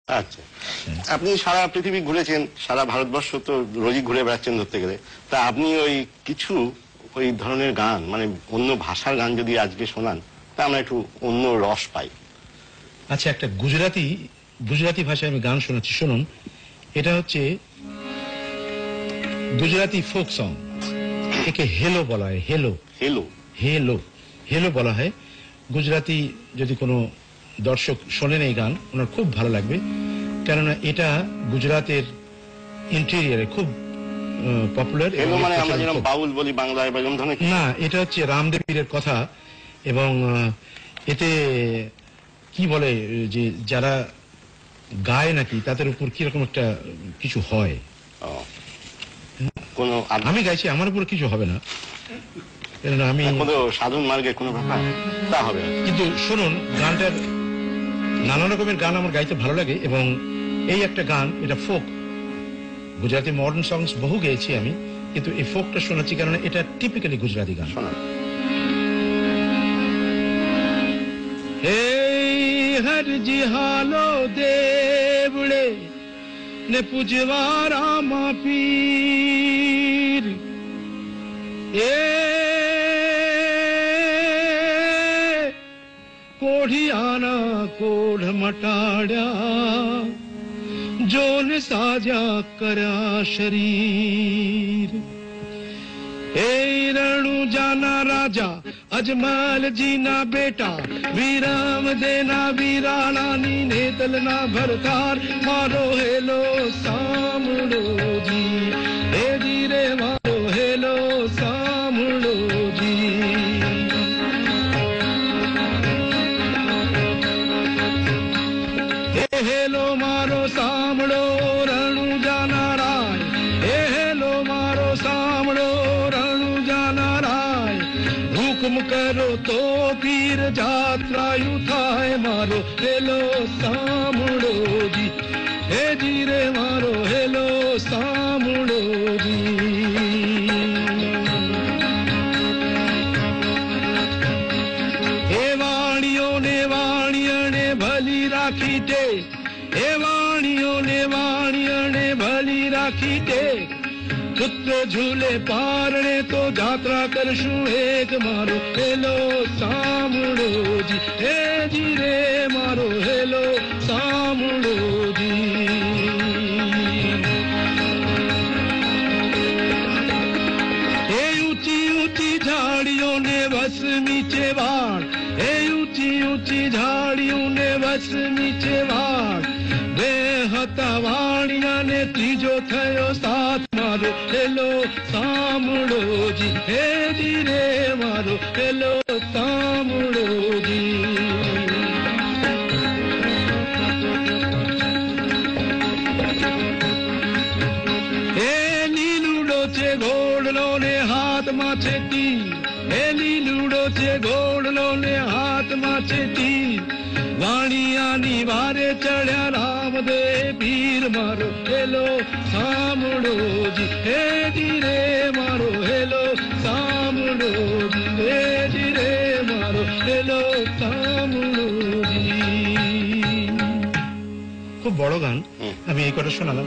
আচ্ছা, আপনি সারা পৃথিবী ঘুরেছেন, সারা ভারতবর্ষ তো রোজই ঘুরে বেড়াচ্ছেন ধরতে গেলে। তা আপনি ওই কিছু ওই ধরনের গান, মানে অন্য ভাষার গান যদি আজকে শোনান, তা আমরা একটু অন্য রস পাই। আচ্ছা, একটা গুজরাটি ভাষায় আমি গান শোনাচ্ছি, শুনুন। এটা হচ্ছে গুজরাটি ফোক সং। একে হেলো বলা হয়। হেলো হেলো হেলো হেলো বলা হয়। গুজরাটি যদি কোনো দর্শক শোনেন এই গান, ওনার খুব ভালো লাগবে, কেননা এটা গুজরাটের ইন্টেরিয়ারে খুব পপুলার। হেলো মানে আমরা যেরকম বাউল বলি বাংলায়, বা এরকম ধরনের না, এটা হচ্ছে রামদেব পীরের কথা। এবং এতে কি বলে যে যারা গায় নাকি তাদের উপর কিরকম একটা কিছু হয়। আমি গাইছি, আমার উপর কিছু হবে না, আমি সাধন মার্গে কোনো ব্যাপার তা হবে। কিন্তু শুনুন, গানটার নানা রকমের গান আমার গাইতে ভালো লাগে, এবং এই একটা গান, এটা ফোক। গুজরাটি মডার্ন সংস বহু গেয়েছি আমি, কিন্তু এই ফোকটা শোনাচ্ছি কারণ এটা টিপিক্যালি গুজরাটি গান। শোনা। હરજી હાલો દેવડે ને પૂજવારા પીર એ કોઢિયાના કોઢ મટાડ્યા જોન સાજા કર્યા શરીર એ રણુ જાના રાજા अजमल जी ना बेटा वीराम देना वीराना नी नेतल ना भरतार मारो हेलो सामड़ो जी, हे जी रे मारो हेलो सामड़ो जी। हे हेलो मारो सामड़ो रणु जाना राय, हे हेलो मारो सामड़ो रणु जाना राय। हुकुम करो तो पीर जात्रा उठाए मारो हेलो सामड़ो जी, हे जी रे मारो हेलो सामड़ो जी। हे वाणियों ने भली राखी टे, हे वाणियों ने भली राखी टे। पुत्र झूले पारणे तो जात्रा करशु एक मारो हेलो सामड़ो जी, हे जी रे मारो हेलो सामड़ो जी। हे ऊंची ऊंची झाड़ियों ने बस नीचे वाड़, हे ऊंची ऊंची झाड़ियों ने बस नीचे वाड़। बेहता वाणिया ने तीजो थयो साथ मारो हेलो सामड़ो जी, हे जी रे मारो हेलो सामड़ो जी। हे लीलूडो चे घोड़लो ने हाथ माछे तीर, हे लीलूडो चे घोड़लो ने हाथ माछे तीर। वाणिया नी वारे चढ़्या रामदे पीर मारो हेलो सामड़ो जी, हे जी रे मारो हेलो सामड़ो जी, हे जी रे मारो हेलो सामड़ो जी। খুব বড় গান, আমি এই কথা শোনালাম।